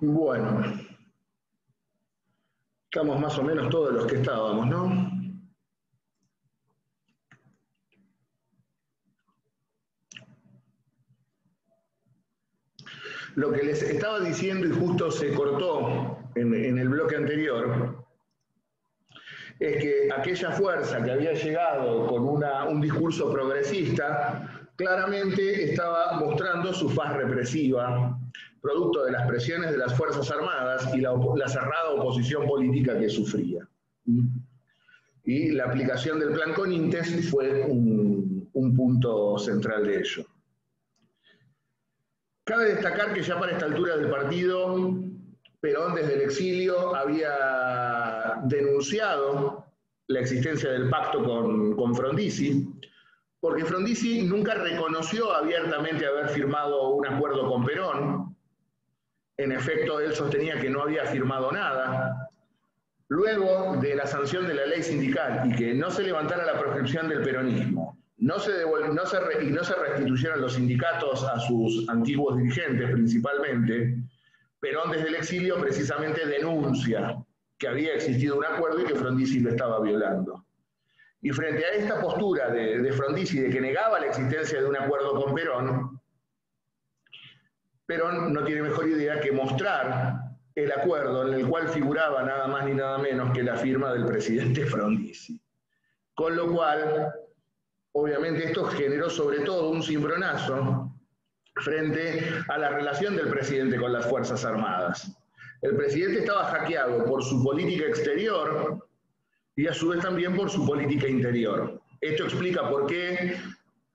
Bueno, estamos más o menos todos los que estábamos, ¿no? Lo que les estaba diciendo, y justo se cortó en el bloque anterior, es que aquella fuerza que había llegado con un discurso progresista, claramente estaba mostrando su faz represiva, producto de las presiones de las Fuerzas Armadas y la cerrada oposición política que sufría. Y la aplicación del Plan Conintes fue un punto central de ello. Cabe destacar que ya para esta altura del partido, Perón desde el exilio había denunciado la existencia del pacto con Frondizi, porque Frondizi nunca reconoció abiertamente haber firmado un acuerdo con Perón. En efecto, él sostenía que no había firmado nada. Luego de la sanción de la ley sindical y que no se levantara la proscripción del peronismo, no se restituyeran los sindicatos a sus antiguos dirigentes principalmente, Perón desde el exilio precisamente denuncia que había existido un acuerdo y que Frondizi lo estaba violando. Y frente a esta postura de Frondizi de que negaba la existencia de un acuerdo con Perón, Perón no tiene mejor idea que mostrar el acuerdo en el cual figuraba nada más ni nada menos que la firma del presidente Frondizi. Con lo cual, obviamente esto generó sobre todo un cimbronazo frente a la relación del presidente con las Fuerzas Armadas. El presidente estaba hackeado por su política exterior y a su vez también por su política interior. Esto explica por qué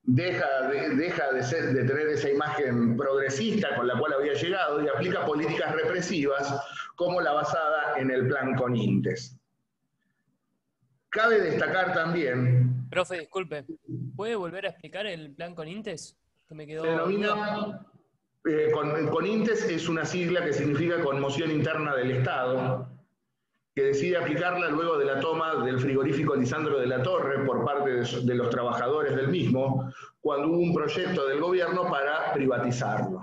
deja de tener esa imagen progresista con la cual había llegado y aplica políticas represivas como la basada en el Plan Conintes. Cabe destacar también... Profe, disculpe, ¿puede volver a explicar el Plan Conintes? Que me quedó... Se denomina... Conintes es una sigla que significa Conmoción Interna del Estado, que decide aplicarla luego de la toma del frigorífico Lisandro de la Torre por parte de los trabajadores del mismo, cuando hubo un proyecto del gobierno para privatizarlo.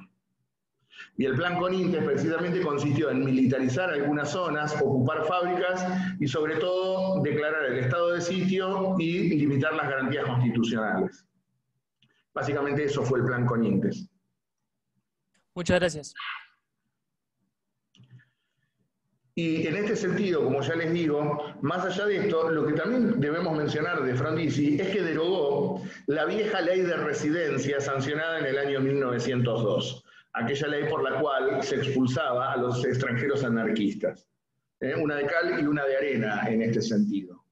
Y el Plan Conintes precisamente consistió en militarizar algunas zonas, ocupar fábricas y sobre todo declarar el estado de sitio y limitar las garantías constitucionales. Básicamente eso fue el Plan Conintes. Muchas gracias. Y en este sentido, como ya les digo, más allá de esto, lo que también debemos mencionar de Frondizi es que derogó la vieja ley de residencia sancionada en el año 1902, aquella ley por la cual se expulsaba a los extranjeros anarquistas. Una de cal y una de arena en este sentido.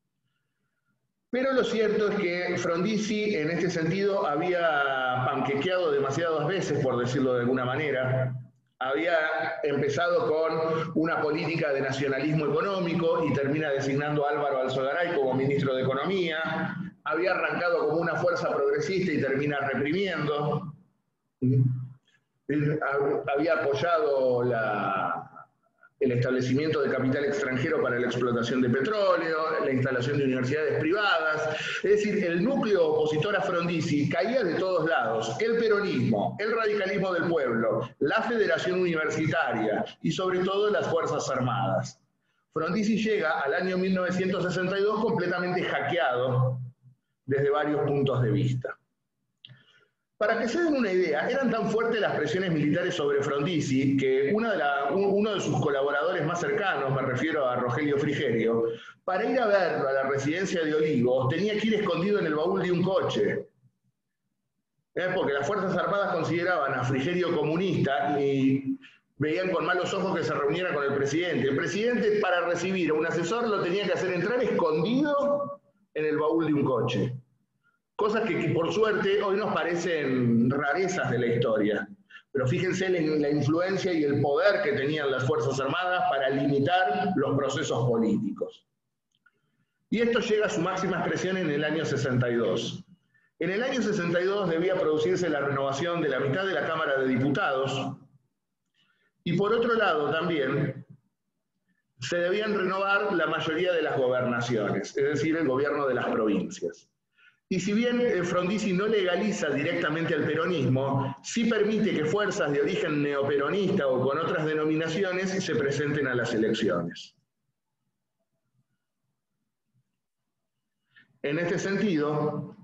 Pero lo cierto es que Frondizi en este sentido había panquequeado demasiadas veces, por decirlo de alguna manera. Había empezado con una política de nacionalismo económico y termina designando a Álvaro Alzogaray como ministro de Economía. Había arrancado como una fuerza progresista y termina reprimiendo. Había apoyado el establecimiento de capital extranjero para la explotación de petróleo, la instalación de universidades privadas. Es decir, el núcleo opositor a Frondizi caía de todos lados. El peronismo, el radicalismo del pueblo, la federación universitaria y sobre todo las Fuerzas Armadas. Frondizi llega al año 1962 completamente hackeado desde varios puntos de vista. Para que se den una idea, eran tan fuertes las presiones militares sobre Frondizi que uno de sus colaboradores más cercanos, me refiero a Rogelio Frigerio, para ir a verlo a la residencia de Olivos tenía que ir escondido en el baúl de un coche. Porque las Fuerzas Armadas consideraban a Frigerio comunista y veían con malos ojos que se reuniera con el presidente. El presidente, para recibir a un asesor, lo tenía que hacer entrar escondido en el baúl de un coche. Cosas que por suerte hoy nos parecen rarezas de la historia. Pero fíjense en la influencia y el poder que tenían las Fuerzas Armadas para limitar los procesos políticos. Y esto llega a su máxima expresión en el año 62. En el año 62 debía producirse la renovación de la mitad de la Cámara de Diputados y por otro lado también se debían renovar la mayoría de las gobernaciones, es decir, el gobierno de las provincias. Y si bien Frondizi no legaliza directamente al peronismo, sí permite que fuerzas de origen neoperonista o con otras denominaciones se presenten a las elecciones. En este sentido,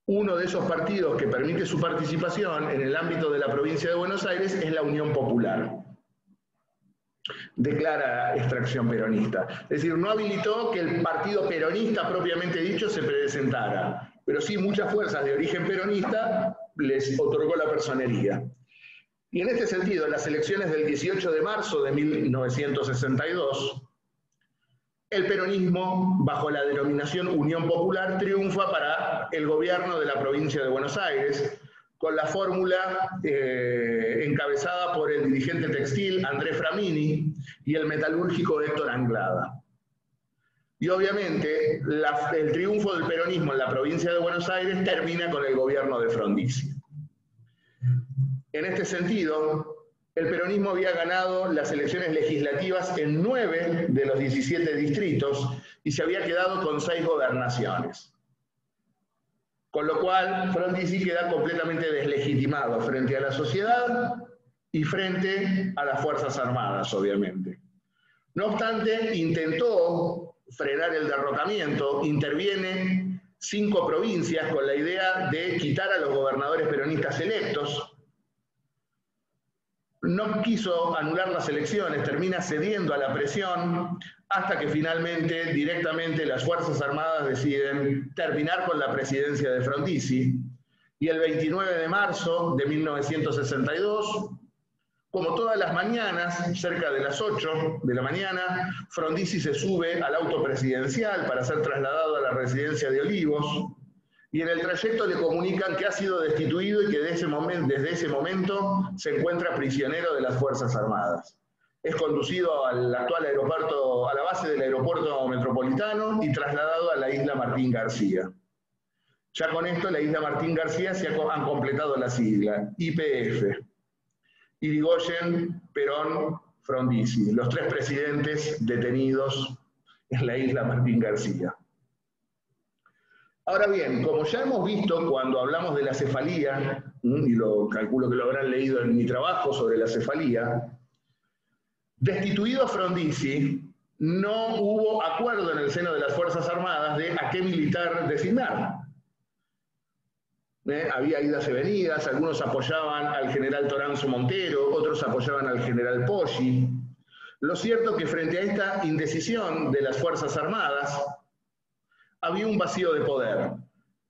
uno de esos partidos que permite su participación en el ámbito de la provincia de Buenos Aires es la Unión Popular, de clara extracción peronista. Es decir, no habilitó que el partido peronista propiamente dicho se presentara, pero sí muchas fuerzas de origen peronista les otorgó la personería. Y en este sentido, en las elecciones del 18 de marzo de 1962, el peronismo, bajo la denominación Unión Popular, triunfa para el gobierno de la provincia de Buenos Aires, con la fórmula encabezada por el dirigente textil Andrés Framini y el metalúrgico Héctor Anglada. Y obviamente el triunfo del peronismo en la provincia de Buenos Aires termina con el gobierno de Frondizi. En este sentido, el peronismo había ganado las elecciones legislativas en 9 de los 17 distritos y se había quedado con 6 gobernaciones. Con lo cual, Frondizi queda completamente deslegitimado frente a la sociedad y frente a las Fuerzas Armadas, obviamente. No obstante, intentó frenar el derrocamiento, interviene 5 provincias con la idea de quitar a los gobernadores peronistas electos. No quiso anular las elecciones, termina cediendo a la presión hasta que finalmente directamente las Fuerzas Armadas deciden terminar con la presidencia de Frondizi y el 29 de marzo de 1962, como todas las mañanas, cerca de las 8 de la mañana, Frondizi se sube al auto presidencial para ser trasladado a la residencia de Olivos y en el trayecto le comunican que ha sido destituido y que desde ese momento se encuentra prisionero de las Fuerzas Armadas. Es conducido al actual aeropuerto, a la base del aeropuerto metropolitano y trasladado a la isla Martín García. Ya con esto, la isla Martín García se han completado la sigla, YPF. Irigoyen, Perón, Frondizi, los 3 presidentes detenidos en la isla Martín García. Ahora bien, como ya hemos visto cuando hablamos de la cefalía, y lo calculo que lo habrán leído en mi trabajo sobre la cefalía, destituido Frondizi, no hubo acuerdo en el seno de las Fuerzas Armadas de a qué militar designar. Había idas y venidas, algunos apoyaban al general Toranzo Montero, otros apoyaban al general Poggi. Lo cierto es que frente a esta indecisión de las Fuerzas Armadas, había un vacío de poder.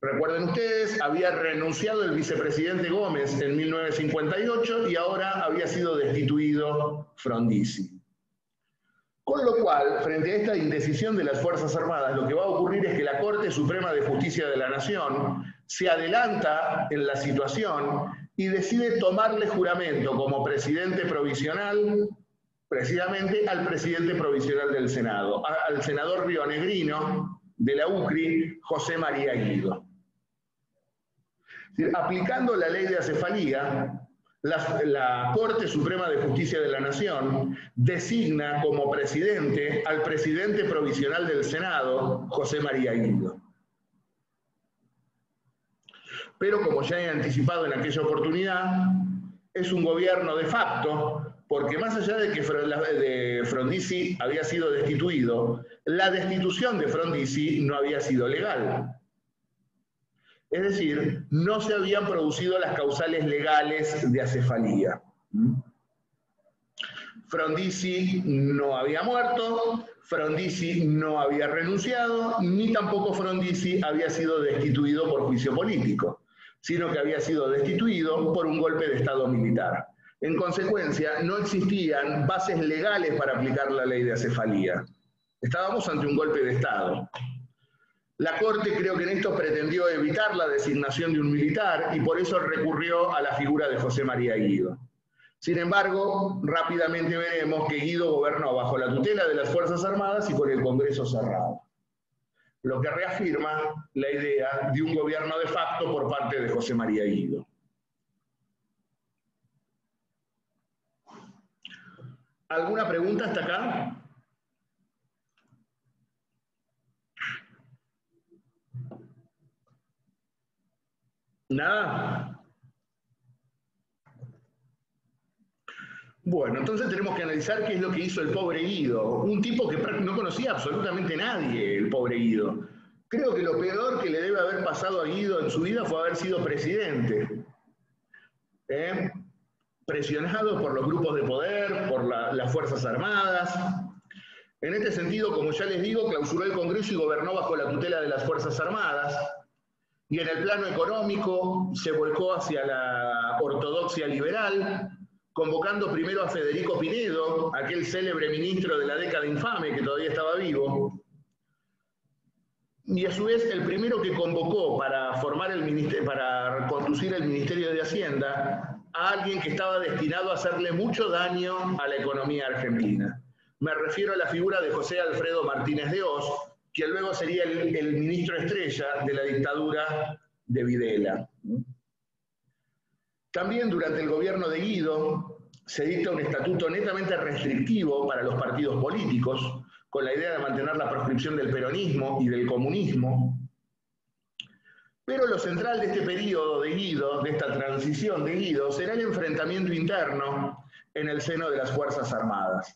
Recuerden ustedes, había renunciado el vicepresidente Gómez en 1958 y ahora había sido destituido Frondizi. Con lo cual, frente a esta indecisión de las Fuerzas Armadas, lo que va a ocurrir es que la Corte Suprema de Justicia de la Nación se adelanta en la situación y decide tomarle juramento como presidente provisional, precisamente al presidente provisional del Senado, al senador rionegrino de la UCRI, José María Guido. Aplicando la ley de acefalía, la Corte Suprema de Justicia de la Nación designa como presidente al presidente provisional del Senado, José María Guido. Pero como ya he anticipado en aquella oportunidad, es un gobierno de facto, porque más allá de que Frondizi había sido destituido, la destitución de Frondizi no había sido legal. Es decir, no se habían producido las causales legales de acefalía. Frondizi no había muerto, Frondizi no había renunciado, ni tampoco Frondizi había sido destituido por juicio político, sino que había sido destituido por un golpe de Estado militar. En consecuencia, no existían bases legales para aplicar la ley de acefalía. Estábamos ante un golpe de Estado. La Corte creo que en esto pretendió evitar la designación de un militar y por eso recurrió a la figura de José María Guido. Sin embargo, rápidamente veremos que Guido gobernó bajo la tutela de las Fuerzas Armadas y con el Congreso cerrado. lo que reafirma la idea de un gobierno de facto por parte de José María Guido. ¿Alguna pregunta hasta acá? ¿Nada? Bueno, entonces tenemos que analizar qué es lo que hizo el pobre Guido. Un tipo que no conocía absolutamente nadie, el pobre Guido. Creo que lo peor que le debe haber pasado a Guido en su vida fue haber sido presidente. Presionado por los grupos de poder, por las Fuerzas Armadas. En este sentido, como ya les digo, clausuró el Congreso y gobernó bajo la tutela de las Fuerzas Armadas. Y en el plano económico se volcó hacia la ortodoxia liberal, convocando primero a Federico Pinedo, aquel célebre ministro de la década infame que todavía estaba vivo, y a su vez el primero que convocó para para conducir el Ministerio de Hacienda a alguien que estaba destinado a hacerle mucho daño a la economía argentina. Me refiero a la figura de José Alfredo Martínez de Oz, que luego sería el ministro estrella de la dictadura de Videla. También durante el gobierno de Guido se dicta un estatuto netamente restrictivo para los partidos políticos, con la idea de mantener la proscripción del peronismo y del comunismo. Pero lo central de este periodo de Guido, de esta transición de Guido, será el enfrentamiento interno en el seno de las Fuerzas Armadas.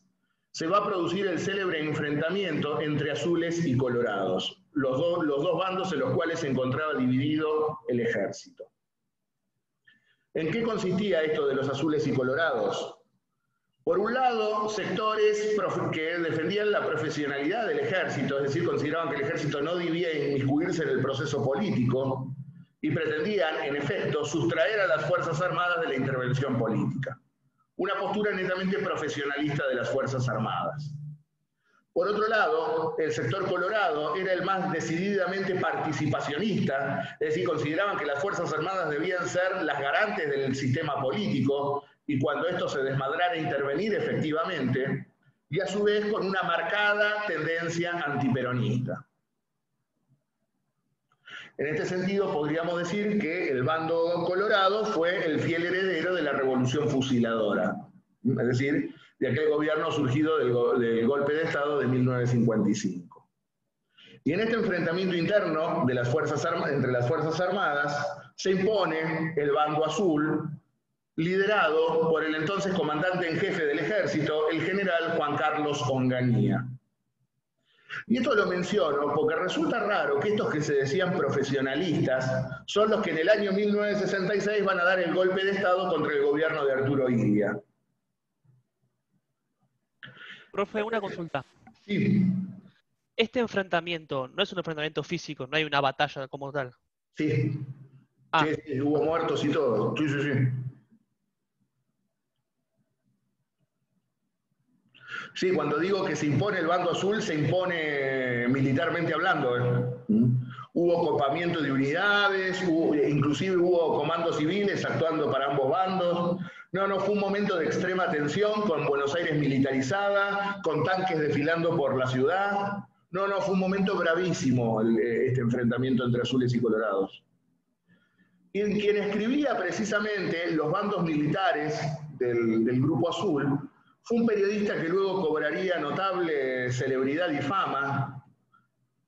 Se va a producir el célebre enfrentamiento entre azules y colorados, los dos bandos en los cuales se encontraba dividido el ejército. ¿En qué consistía esto de los azules y colorados? Por un lado, sectores que defendían la profesionalidad del ejército, es decir, consideraban que el ejército no debía inmiscuirse en el proceso político y pretendían, en efecto, sustraer a las Fuerzas Armadas de la intervención política. Una postura netamente profesionalista de las Fuerzas Armadas. Por otro lado, el sector colorado era el más decididamente participacionista, es decir, consideraban que las Fuerzas Armadas debían ser las garantes del sistema político y cuando esto se desmadrara intervenir efectivamente, y a su vez con una marcada tendencia antiperonista. En este sentido, podríamos decir que el bando colorado fue el fiel heredero de la revolución fusiladora, es decir, de aquel gobierno surgido del golpe de Estado de 1955. Y en este enfrentamiento interno de entre las Fuerzas Armadas se impone el bando azul, liderado por el entonces comandante en jefe del ejército, el general Juan Carlos Onganía. Y esto lo menciono porque resulta raro que estos que se decían profesionalistas son los que en el año 1966 van a dar el golpe de Estado contra el gobierno de Arturo Illia. Profe, una consulta. Sí. Este enfrentamiento no es un enfrentamiento físico, no hay una batalla como tal. Sí. Sí, hubo muertos y todo. Sí. Sí, cuando digo que se impone el bando azul, se impone militarmente hablando. Hubo copamiento de unidades, inclusive hubo comandos civiles actuando para ambos bandos. No, fue un momento de extrema tensión, con Buenos Aires militarizada, con tanques desfilando por la ciudad. Fue un momento bravísimo este enfrentamiento entre azules y colorados. Y quien escribía precisamente los bandos militares del Grupo Azul fue un periodista que luego cobraría notable celebridad y fama,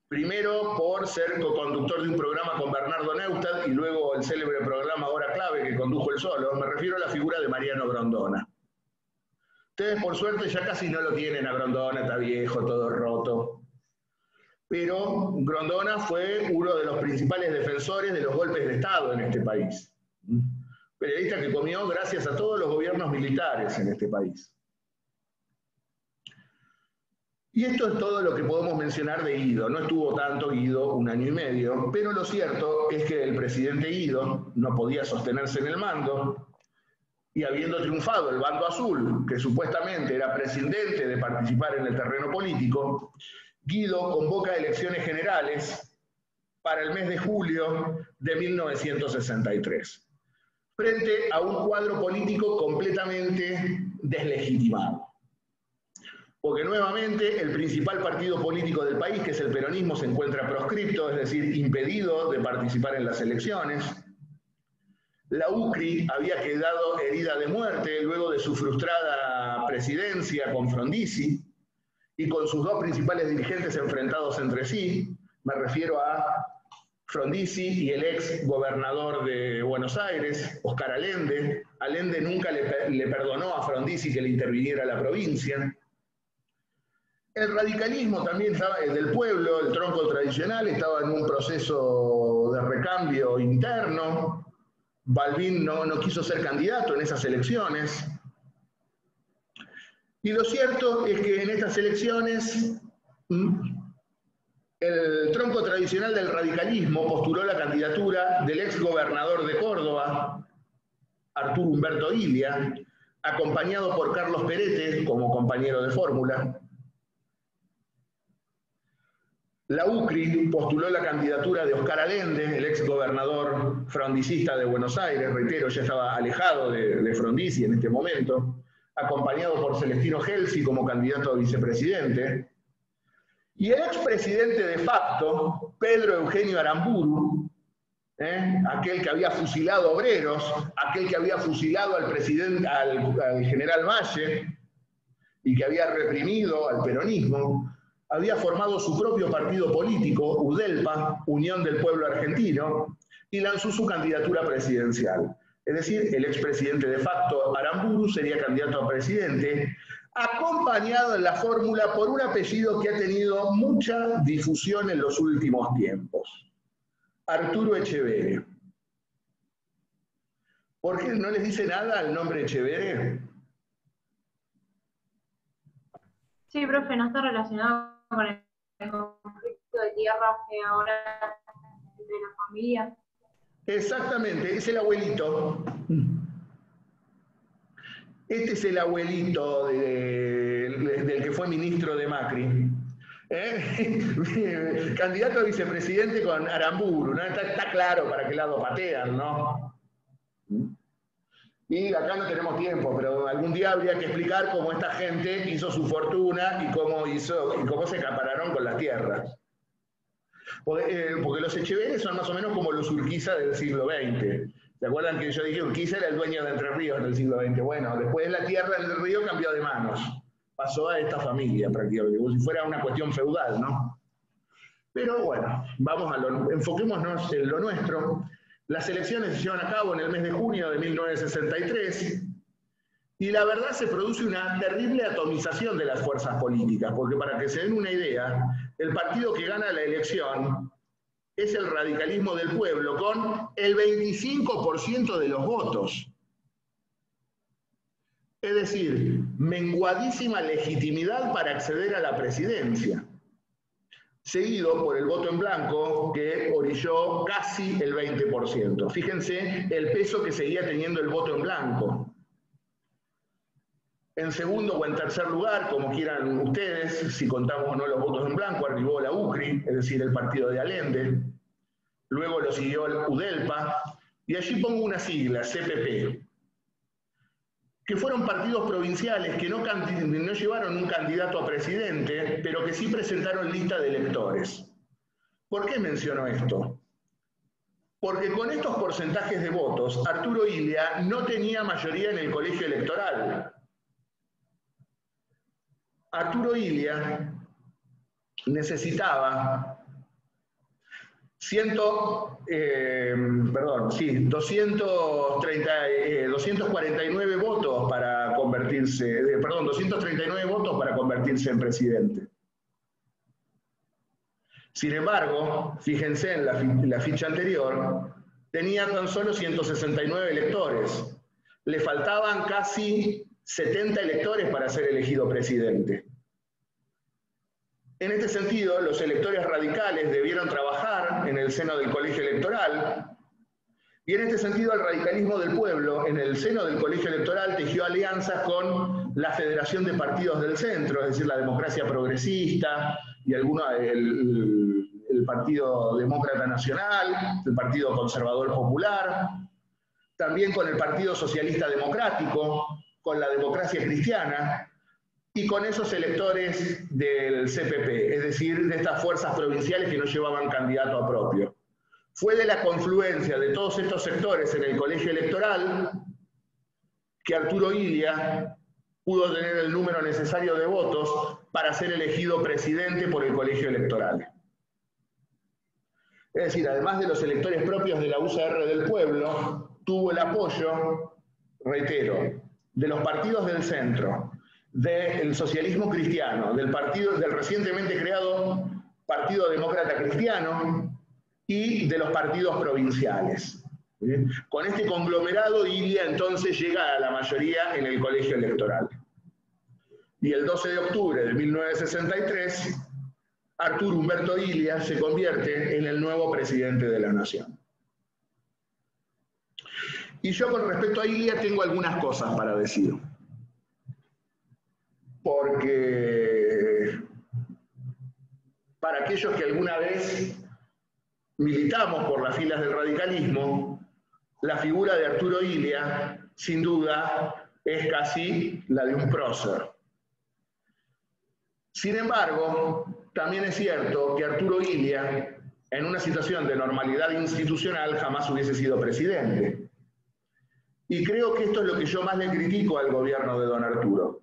primero por ser coconductor de un programa con Bernardo Neustadt y luego el célebre programa Hora Clave que condujo él solo. Me refiero a la figura de Mariano Grondona. Ustedes por suerte ya casi no lo tienen a Grondona, está viejo, todo roto. Pero Grondona fue uno de los principales defensores de los golpes de Estado en este país. Periodista que comió gracias a todos los gobiernos militares en este país. Y esto es todo lo que podemos mencionar de Guido. No estuvo tanto Guido, 1 año y medio, pero lo cierto es que el presidente Guido no podía sostenerse en el mando, y habiendo triunfado el bando azul, que supuestamente era prescindente de participar en el terreno político, Guido convoca elecciones generales para el mes de julio de 1963, frente a un cuadro político completamente deslegitimado. porque nuevamente el principal partido político del país, que es el peronismo, se encuentra proscripto, es decir, impedido de participar en las elecciones. La UCRI había quedado herida de muerte luego de su frustrada presidencia con Frondizi y con sus dos principales dirigentes enfrentados entre sí. Me refiero a Frondizi y el ex gobernador de Buenos Aires, Oscar Allende. Allende nunca le perdonó a Frondizi que le interviniera la provincia. El radicalismo también estaba, del pueblo, el tronco tradicional, estaba en un proceso de recambio interno. Balbín no quiso ser candidato en esas elecciones. Y lo cierto es que en estas elecciones el tronco tradicional del radicalismo postuló la candidatura del ex gobernador de Córdoba, Arturo Humberto Ilia, acompañado por Carlos Perete como compañero de fórmula. La UCRI postuló la candidatura de Oscar Allende, el ex gobernador frondicista de Buenos Aires, reitero, ya estaba alejado de Frondizi en este momento, acompañado por Celestino Gelsi como candidato a vicepresidente. Y el expresidente de facto, Pedro Eugenio Aramburu, aquel que había fusilado obreros, aquel que había fusilado al general Valle y que había reprimido al peronismo, había formado su propio partido político, UDELPA, Unión del Pueblo Argentino, y lanzó su candidatura presidencial. Es decir, el expresidente de facto, Aramburu, sería candidato a presidente, acompañado en la fórmula por un apellido que ha tenido mucha difusión en los últimos tiempos: Arturo Echeverre. ¿Por qué no les dice nada el nombre Echeverre? Sí, profe, no está relacionado con el conflicto de tierras que ahora entre la familia. Exactamente, es el abuelito. Este es el abuelito del que fue ministro de Macri. Candidato a vicepresidente con Aramburu, ¿no? Está claro para qué lado patean, ¿no? Y acá no tenemos tiempo, pero algún día habría que explicar cómo esta gente hizo su fortuna y cómo se acapararon con las tierras. Porque los Echeverre son más o menos como los Urquiza del siglo XX. ¿Se acuerdan que yo dije Urquiza era el dueño de Entre Ríos en el siglo XX? Bueno, después la tierra del río cambió de manos. Pasó a esta familia prácticamente, como si fuera una cuestión feudal, ¿no? Pero bueno, enfoquémonos en lo nuestro. Las elecciones se llevan a cabo en el mes de junio de 1963 y la verdad se produce una terrible atomización de las fuerzas políticas, porque para que se den una idea, el partido que gana la elección es el radicalismo del pueblo con el 25% de los votos. Es decir, menguadísima legitimidad para acceder a la presidencia, seguido por el voto en blanco que orilló casi el 20%. Fíjense el peso que seguía teniendo el voto en blanco. En segundo o en tercer lugar, como quieran ustedes, si contamos o no los votos en blanco, arribó la UCRI, es decir, el partido de Allende. Luego lo siguió el UDELPA, y allí pongo una sigla, CPP, que fueron partidos provinciales que no llevaron un candidato a presidente, pero que sí presentaron lista de electores. ¿Por qué menciono esto? Porque con estos porcentajes de votos, Arturo Ilia no tenía mayoría en el colegio electoral. Arturo Ilia necesitaba 249 votos para convertirse, 239 votos para convertirse en presidente. Sin embargo, fíjense en la ficha anterior, tenía tan solo 169 electores. Le faltaban casi 70 electores para ser elegido presidente. En este sentido, los electores radicales debieron trabajar en el seno del colegio electoral, y en este sentido el radicalismo del pueblo, en el seno del colegio electoral, tejió alianzas con la Federación de Partidos del Centro, es decir, la Democracia Progresista, y el Partido Demócrata Nacional, el Partido Conservador Popular, también con el Partido Socialista Democrático, con la Democracia Cristiana, y con esos electores del CPP, es decir, de estas fuerzas provinciales que no llevaban candidato a propio. Fue de la confluencia de todos estos sectores en el colegio electoral que Arturo Illia pudo tener el número necesario de votos para ser elegido presidente por el colegio electoral. Es decir, además de los electores propios de la UCR del pueblo, tuvo el apoyo, reitero, de los partidos del centro, del socialismo cristiano, del recientemente creado Partido Demócrata Cristiano y de los partidos provinciales. ¿Sí? Con este conglomerado, Illia entonces llega a la mayoría en el colegio electoral. Y el 12 de octubre de 1963, Arturo Humberto Illia se convierte en el nuevo presidente de la nación. Y yo con respecto a Illia tengo algunas cosas para decir. Porque para aquellos que alguna vez militamos por las filas del radicalismo, la figura de Arturo Illia, sin duda, es casi la de un prócer. Sin embargo, también es cierto que Arturo Illia, en una situación de normalidad institucional, jamás hubiese sido presidente. Y creo que esto es lo que yo más le critico al gobierno de don Arturo.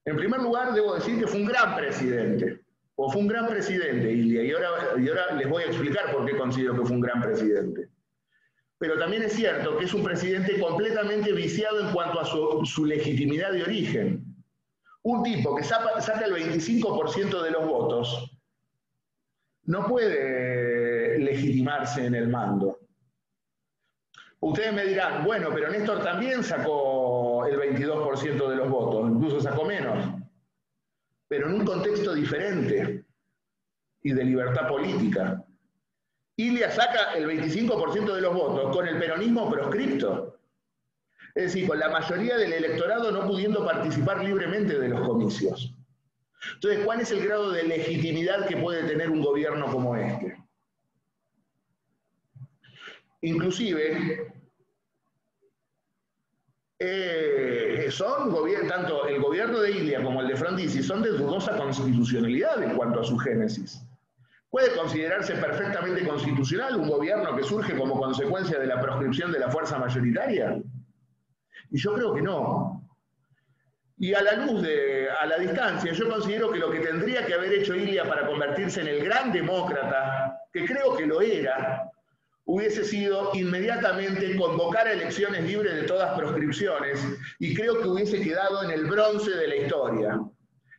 En primer lugar, debo decir que fue un gran presidente, o fue un gran presidente Illia, y ahora les voy a explicar por qué considero que fue un gran presidente. Pero también es cierto que es un presidente completamente viciado en cuanto a su legitimidad de origen. Un tipo que saca el 25% de los votos no puede legitimarse en el mando. Ustedes me dirán, bueno, pero Néstor también sacó el 22% de los votos, incluso sacó menos, pero en un contexto diferente y de libertad política. Illia saca el 25% de los votos con el peronismo proscripto, es decir, con la mayoría del electorado no pudiendo participar libremente de los comicios. Entonces, ¿cuál es el grado de legitimidad que puede tener un gobierno como este? Inclusive, tanto el gobierno de Illia como el de Frondizi son de dudosa constitucionalidad en cuanto a su génesis. ¿Puede considerarse perfectamente constitucional un gobierno que surge como consecuencia de la proscripción de la fuerza mayoritaria? Y yo creo que no. Y a la distancia, yo considero que lo que tendría que haber hecho Illia para convertirse en el gran demócrata, que creo que lo era, hubiese sido inmediatamente convocar a elecciones libres de todas proscripciones, y creo que hubiese quedado en el bronce de la historia.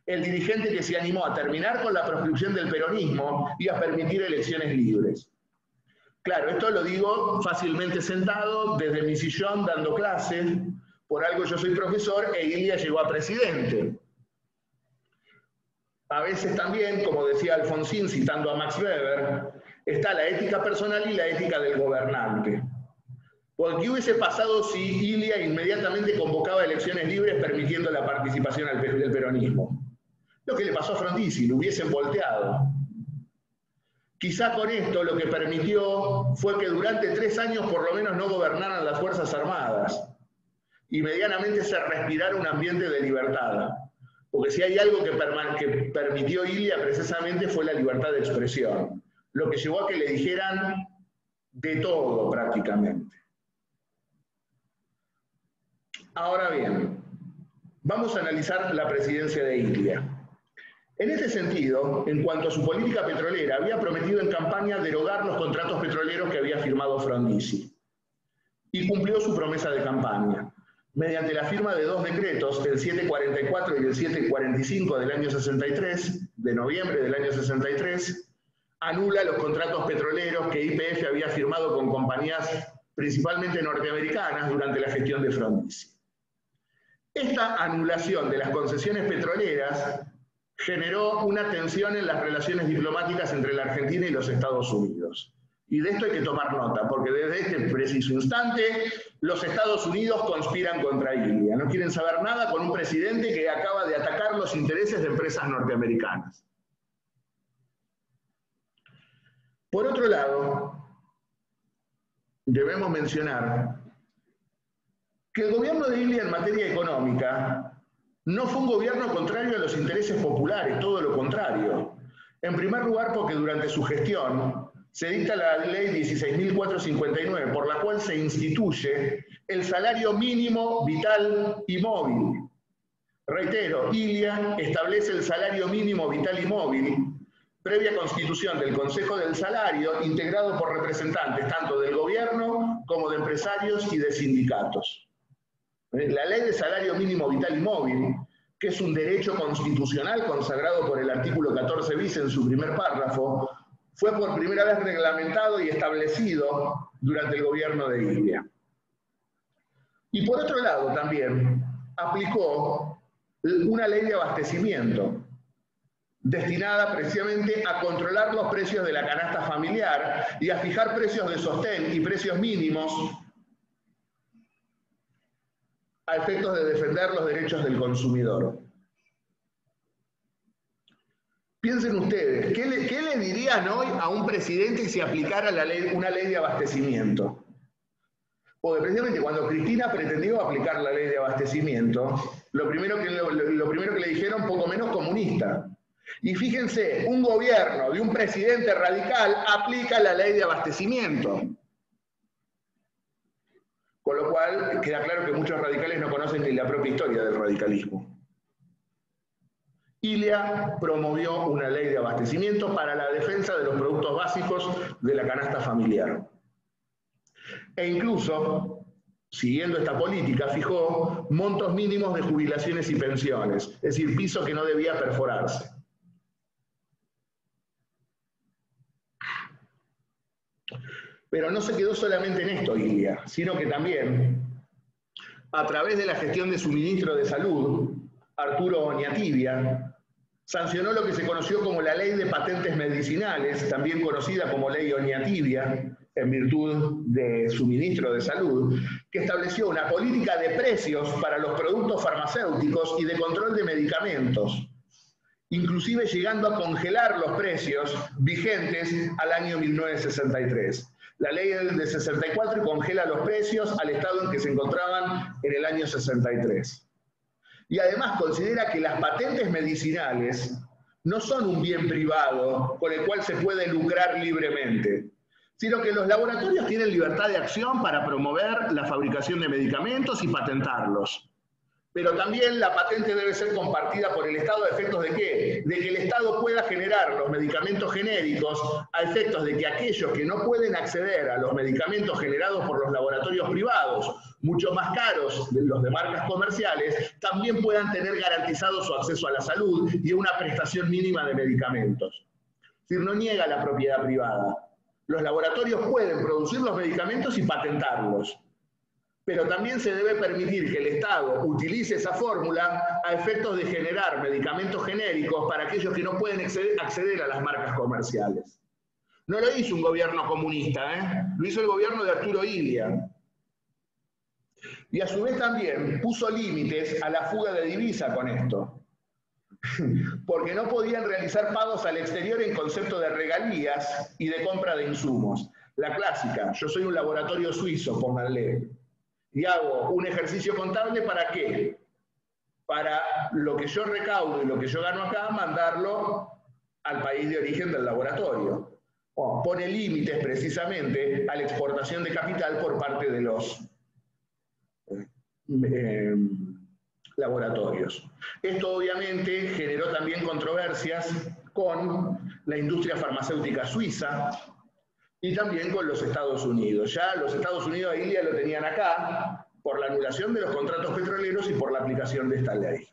El dirigente que se animó a terminar con la proscripción del peronismo y a permitir elecciones libres. Claro, esto lo digo fácilmente sentado, desde mi sillón, dando clases. Por algo yo soy profesor e Illia llegó a presidente. A veces también, como decía Alfonsín citando a Max Weber, está la ética personal y la ética del gobernante. ¿Por qué hubiese pasado si Illia inmediatamente convocaba elecciones libres permitiendo la participación del peronismo? Lo que le pasó a Frondizi, lo hubiesen volteado. Quizá con esto lo que permitió fue que durante 3 años por lo menos no gobernaran las Fuerzas Armadas y medianamente se respirara un ambiente de libertad. Porque si hay algo que permitió Illia precisamente fue la libertad de expresión, lo que llevó a que le dijeran de todo prácticamente. Ahora bien, vamos a analizar la presidencia de Illia. En este sentido, en cuanto a su política petrolera, había prometido en campaña derogar los contratos petroleros que había firmado Frondizi. Y cumplió su promesa de campaña, mediante la firma de 2 decretos, el 744 y el 745 del año 63, de noviembre del año 63, anula los contratos petroleros que YPF había firmado con compañías principalmente norteamericanas durante la gestión de Frondizi. Esta anulación de las concesiones petroleras generó una tensión en las relaciones diplomáticas entre la Argentina y los Estados Unidos. Y de esto hay que tomar nota, porque desde este preciso instante los Estados Unidos conspiran contra Illia. No quieren saber nada con un presidente que acaba de atacar los intereses de empresas norteamericanas. Por otro lado, debemos mencionar que el gobierno de Illia en materia económica no fue un gobierno contrario a los intereses populares, todo lo contrario. En primer lugar, porque durante su gestión se dicta la ley 16.459, por la cual se instituye el salario mínimo vital y móvil. Reitero, Ilia establece el salario mínimo vital y móvil, previa constitución del Consejo del Salario, integrado por representantes tanto del gobierno como de empresarios y de sindicatos. La ley de salario mínimo vital y móvil, que es un derecho constitucional consagrado por el artículo 14 bis en su primer párrafo, fue por primera vez reglamentado y establecido durante el gobierno de Ilia. Y por otro lado también aplicó una ley de abastecimiento, destinada precisamente a controlar los precios de la canasta familiar y a fijar precios de sostén y precios mínimos a efectos de defender los derechos del consumidor. Piensen ustedes, ¿qué le dirían hoy a un presidente si aplicara una ley de abastecimiento? Porque precisamente cuando Cristina pretendió aplicar la ley de abastecimiento, lo primero que le dijeron, poco menos comunista. Y fíjense, un gobierno de un presidente radical aplica la ley de abastecimiento. Con lo cual queda claro que muchos radicales no conocen ni la propia historia del radicalismo. Ilia promovió una ley de abastecimiento para la defensa de los productos básicos de la canasta familiar. E incluso, siguiendo esta política, fijó montos mínimos de jubilaciones y pensiones, es decir, piso que no debía perforarse. Pero no se quedó solamente en esto, Ilia, sino que también, a través de la gestión de su ministro de Salud, Arturo Oñatibia, sancionó lo que se conoció como la Ley de Patentes Medicinales, también conocida como Ley Oñatibia, en virtud de su ministro de Salud, que estableció una política de precios para los productos farmacéuticos y de control de medicamentos, inclusive llegando a congelar los precios vigentes al año 1963. La ley de 64 congela los precios al estado en que se encontraban en el año 63. Y además considera que las patentes medicinales no son un bien privado con el cual se puede lucrar libremente, sino que los laboratorios tienen libertad de acción para promover la fabricación de medicamentos y patentarlos. Pero también la patente debe ser compartida por el Estado a efectos de ¿qué? De que el Estado pueda generar los medicamentos genéricos a efectos de que aquellos que no pueden acceder a los medicamentos generados por los laboratorios privados, mucho más caros de los de marcas comerciales, también puedan tener garantizado su acceso a la salud y a una prestación mínima de medicamentos. Es decir, no niega la propiedad privada. Los laboratorios pueden producir los medicamentos y patentarlos. Pero también se debe permitir que el Estado utilice esa fórmula a efectos de generar medicamentos genéricos para aquellos que no pueden acceder a las marcas comerciales. No lo hizo un gobierno comunista, lo hizo el gobierno de Arturo Ilia. Y a su vez también puso límites a la fuga de divisa con esto. Porque no podían realizar pagos al exterior en concepto de regalías y de compra de insumos. La clásica, yo soy un laboratorio suizo, pónganle. Y hago un ejercicio contable ¿para qué? Para lo que yo recaudo y lo que yo gano acá, mandarlo al país de origen del laboratorio. Pone límites precisamente a la exportación de capital por parte de los laboratorios. Esto obviamente generó también controversias con la industria farmacéutica suiza, y también con los Estados Unidos. Ya los Estados Unidos a Ilia lo tenían acá por la anulación de los contratos petroleros y por la aplicación de esta ley.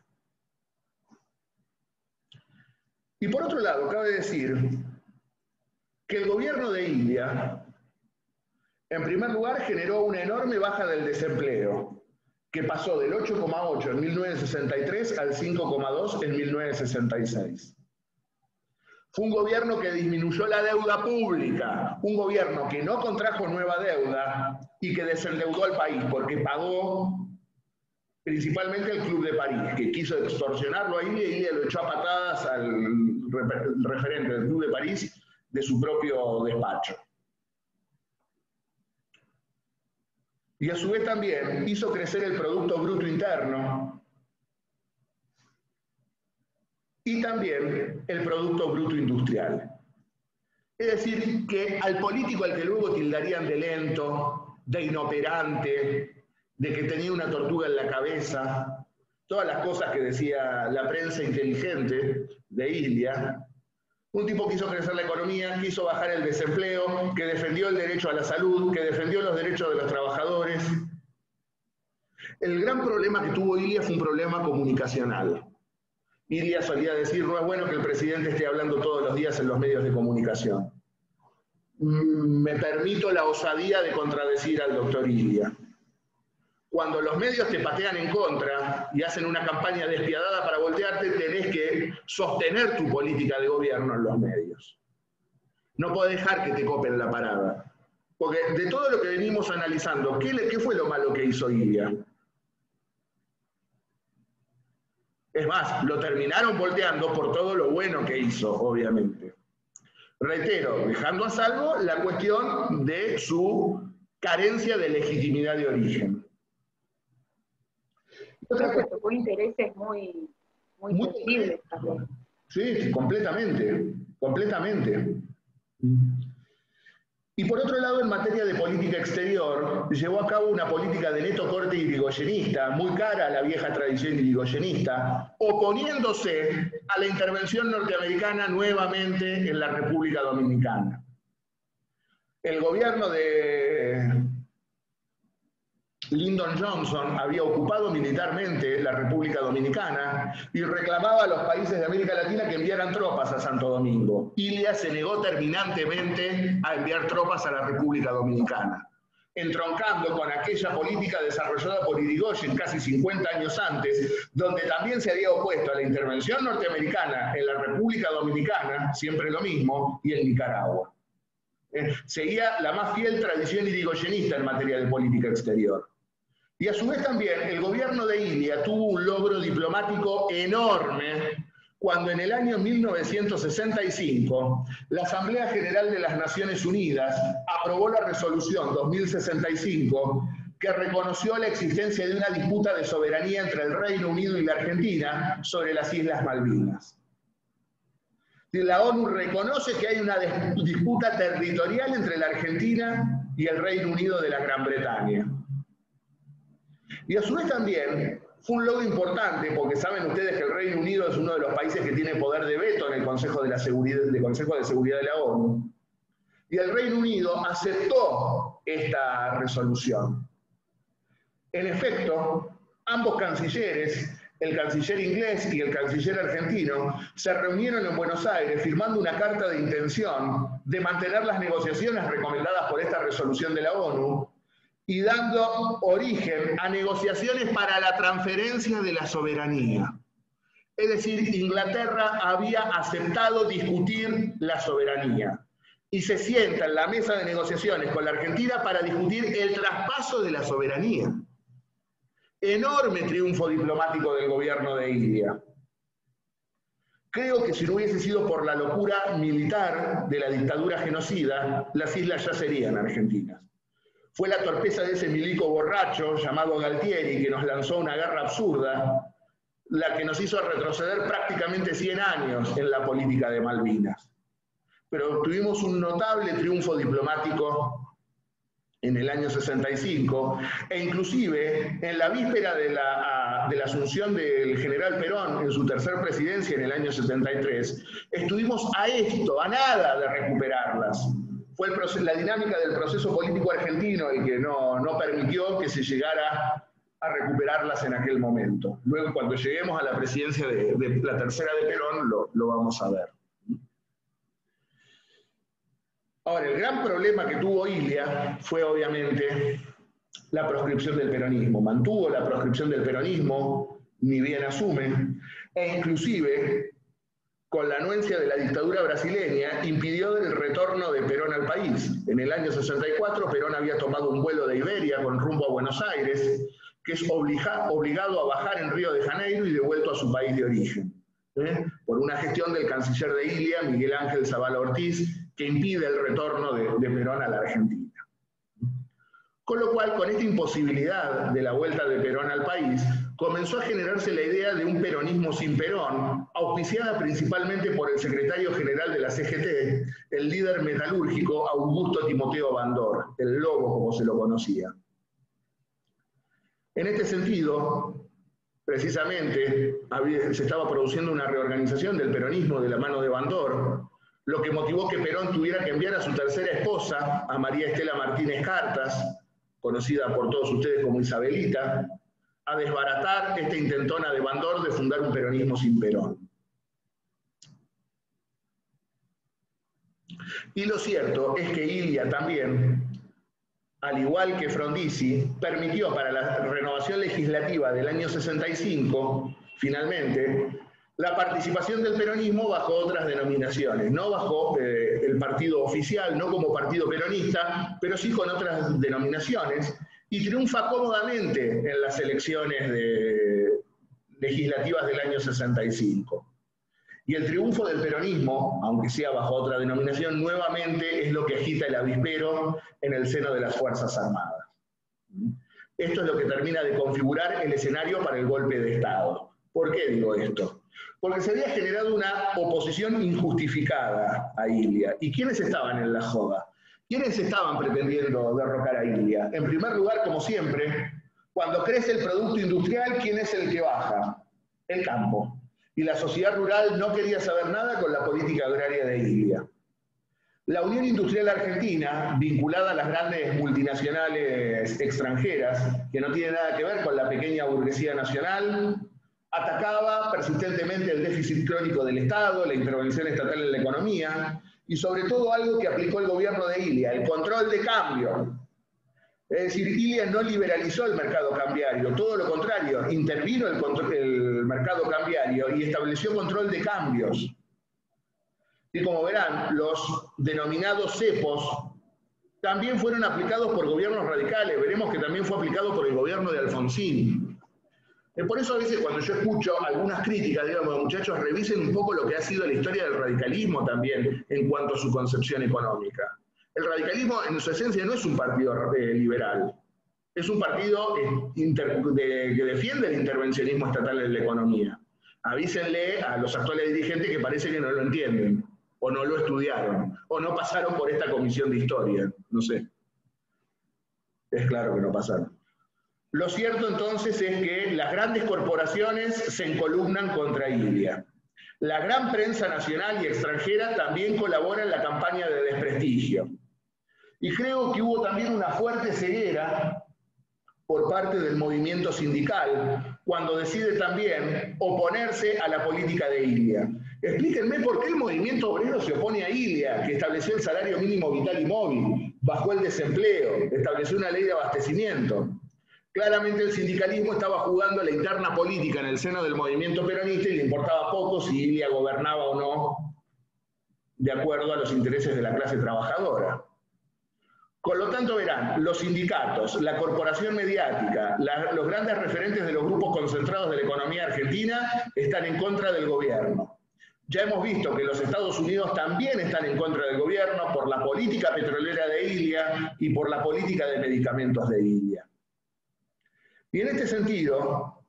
Y por otro lado, cabe decir que el gobierno de Ilia, en primer lugar, generó una enorme baja del desempleo, que pasó del 8,8 en 1963 al 5,2 en 1966. Fue un gobierno que disminuyó la deuda pública, un gobierno que no contrajo nueva deuda y que desendeudó al país porque pagó principalmente el Club de París, que quiso extorsionarlo a Ilia y Ilia lo echó a patadas al referente del Club de París de su propio despacho. Y a su vez también hizo crecer el Producto Bruto Interno y también el Producto Bruto Industrial. Es decir, que al político al que luego tildarían de lento, de inoperante, de que tenía una tortuga en la cabeza, todas las cosas que decía la prensa inteligente de Ilia, un tipo que hizo crecer la economía, que hizo bajar el desempleo, que defendió el derecho a la salud, que defendió los derechos de los trabajadores. El gran problema que tuvo Ilia fue un problema comunicacional. Ilia solía decir, no es bueno que el presidente esté hablando todos los días en los medios de comunicación. Me permito la osadía de contradecir al doctor Ilia. Cuando los medios te patean en contra y hacen una campaña despiadada para voltearte, tenés que sostener tu política de gobierno en los medios. No podés dejar que te copen la parada. Porque de todo lo que venimos analizando, ¿qué fue lo malo que hizo Ilia? Es más, lo terminaron volteando por todo lo bueno que hizo, obviamente. Reitero, dejando a salvo la cuestión de su carencia de legitimidad de origen. Otra que tocó intereses muy sensibles también. Sí, completamente, completamente. Y por otro lado, en materia de política exterior, llevó a cabo una política de neto corte irigoyenista, muy cara a la vieja tradición irigoyenista, oponiéndose a la intervención norteamericana nuevamente en la República Dominicana. El gobierno de Lyndon Johnson había ocupado militarmente la República Dominicana y reclamaba a los países de América Latina que enviaran tropas a Santo Domingo. Ilia se negó terminantemente a enviar tropas a la República Dominicana, entroncando con aquella política desarrollada por Irigoyen casi 50 años antes, donde también se había opuesto a la intervención norteamericana en la República Dominicana, siempre lo mismo, y en Nicaragua. Seguía la más fiel tradición irigoyenista en materia de política exterior. Y a su vez también el gobierno de Ilia tuvo un logro diplomático enorme cuando en el año 1965 la Asamblea General de las Naciones Unidas aprobó la resolución 2065 que reconoció la existencia de una disputa de soberanía entre el Reino Unido y la Argentina sobre las Islas Malvinas. La ONU reconoce que hay una disputa territorial entre la Argentina y el Reino Unido de la Gran Bretaña. Y a su vez también fue un logro importante, porque saben ustedes que el Reino Unido es uno de los países que tiene poder de veto en el Consejo de Seguridad de la ONU. Y el Reino Unido aceptó esta resolución. En efecto, ambos cancilleres, el canciller inglés y el canciller argentino, se reunieron en Buenos Aires firmando una carta de intención de mantener las negociaciones recomendadas por esta resolución de la ONU y dando origen a negociaciones para la transferencia de la soberanía. Es decir, Inglaterra había aceptado discutir la soberanía y se sienta en la mesa de negociaciones con la Argentina para discutir el traspaso de la soberanía. Enorme triunfo diplomático del gobierno de Ilia. Creo que si no hubiese sido por la locura militar de la dictadura genocida, las islas ya serían argentinas. Fue la torpeza de ese milico borracho llamado Galtieri que nos lanzó una guerra absurda, la que nos hizo retroceder prácticamente 100 años en la política de Malvinas. Pero tuvimos un notable triunfo diplomático en el año 65, e inclusive en la víspera de la asunción del general Perón en su tercera presidencia en el año 73, estuvimos a nada de recuperarlas. Fue la dinámica del proceso político argentino el que no permitió que se llegara a recuperarlas en aquel momento. Luego, cuando lleguemos a la presidencia de la tercera de Perón, lo vamos a ver. Ahora, el gran problema que tuvo Ilia fue obviamente la proscripción del peronismo. Mantuvo la proscripción del peronismo, ni bien asume, e inclusive, con la anuencia de la dictadura brasileña, impidió el retorno de Perón al país. En el año 64, Perón había tomado un vuelo de Iberia con rumbo a Buenos Aires, que es obligado a bajar en Río de Janeiro y devuelto a su país de origen, por una gestión del canciller de Ilia, Miguel Ángel Zavala Ortiz, que impide el retorno de Perón a la Argentina. Con lo cual, con esta imposibilidad de la vuelta de Perón al país, comenzó a generarse la idea de un peronismo sin Perón, auspiciada principalmente por el secretario general de la CGT, el líder metalúrgico Augusto Timoteo Bandor, el Lobo como se lo conocía. En este sentido, precisamente, se estaba produciendo una reorganización del peronismo de la mano de Bandor, lo que motivó que Perón tuviera que enviar a su tercera esposa, a María Estela Martínez Cartas, conocida por todos ustedes como Isabelita, a desbaratar esta intentona de Bandor de fundar un peronismo sin Perón. Y lo cierto es que Ilia también, al igual que Frondizi, permitió para la renovación legislativa del año 65, finalmente, la participación del peronismo bajo otras denominaciones, no bajo el partido oficial, no como partido peronista, pero sí con otras denominaciones, y triunfa cómodamente en las elecciones legislativas del año 65. Y el triunfo del peronismo, aunque sea bajo otra denominación, nuevamente es lo que agita el avispero en el seno de las Fuerzas Armadas. Esto es lo que termina de configurar el escenario para el golpe de Estado. ¿Por qué digo esto? Porque se había generado una oposición injustificada a Ilia. ¿Y quiénes estaban en la joda? ¿Quiénes estaban pretendiendo derrocar a Ilia? En primer lugar, como siempre, cuando crece el producto industrial, ¿quién es el que baja? El campo. Y la sociedad rural no quería saber nada con la política agraria de Ilia. La Unión Industrial Argentina, vinculada a las grandes multinacionales extranjeras, que no tiene nada que ver con la pequeña burguesía nacional, atacaba persistentemente el déficit crónico del Estado, la intervención estatal en la economía, y sobre todo algo que aplicó el gobierno de Ilia, el control de cambio. Es decir, Ilia no liberalizó el mercado cambiario, todo lo contrario, intervino el mercado cambiario y estableció control de cambios. Y como verán, los denominados cepos también fueron aplicados por gobiernos radicales, veremos que también fue aplicado por el gobierno de Alfonsín. Por eso a veces cuando yo escucho algunas críticas, digamos, muchachos, revisen un poco lo que ha sido la historia del radicalismo también en cuanto a su concepción económica. El radicalismo en su esencia no es un partido liberal, es un partido que defiende el intervencionismo estatal en la economía. Avísenle a los actuales dirigentes que parece que no lo entienden, o no lo estudiaron, o no pasaron por esta comisión de historia, no sé. Es claro que no pasaron. Lo cierto entonces es que las grandes corporaciones se encolumnan contra Ilia. La gran prensa nacional y extranjera también colabora en la campaña de desprestigio. Y creo que hubo también una fuerte ceguera por parte del movimiento sindical, cuando decide también oponerse a la política de Ilia. Explíquenme por qué el movimiento obrero se opone a Ilia, que estableció el salario mínimo vital y móvil, bajó el desempleo, estableció una ley de abastecimiento. Claramente el sindicalismo estaba jugando la interna política en el seno del movimiento peronista y le importaba poco si Ilia gobernaba o no de acuerdo a los intereses de la clase trabajadora. Con lo tanto verán, los sindicatos, la corporación mediática, los grandes referentes de los grupos concentrados de la economía argentina están en contra del gobierno. Ya hemos visto que los Estados Unidos también están en contra del gobierno por la política petrolera de Ilia y por la política de medicamentos de Ilia. Y en este sentido,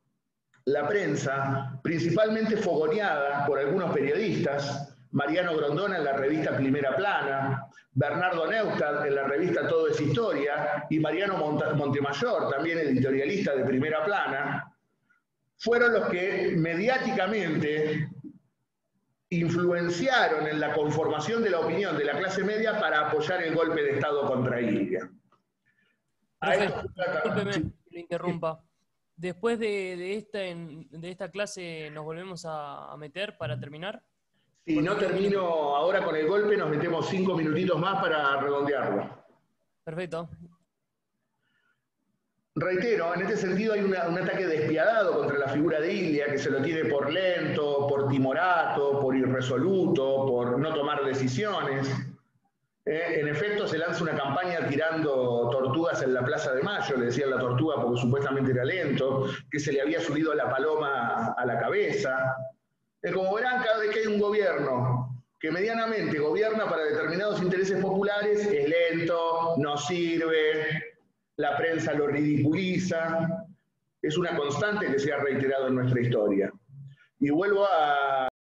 la prensa, principalmente fogoneada por algunos periodistas, Mariano Grondona en la revista Primera Plana, Bernardo Neustadt en la revista Todo es Historia y Mariano Montemayor, también editorialista de Primera Plana, fueron los que mediáticamente influenciaron en la conformación de la opinión de la clase media para apoyar el golpe de Estado contra Ilia. Discúlpeme que le interrumpa. Después de esta clase nos volvemos a meter para terminar. Si no termino ahora con el golpe, nos metemos 5 minutitos más para redondearlo. Perfecto. Reitero, en este sentido hay un ataque despiadado contra la figura de Ilia, que se lo tiene por lento, por timorato, por irresoluto, por no tomar decisiones. En efecto, se lanza una campaña tirando tortugas en la Plaza de Mayo, le decían la tortuga porque supuestamente era lento, que se le había subido la paloma a la cabeza. Como verán, cada vez que hay un gobierno que medianamente gobierna para determinados intereses populares, es lento, no sirve, la prensa lo ridiculiza, es una constante que se ha reiterado en nuestra historia. Y vuelvo a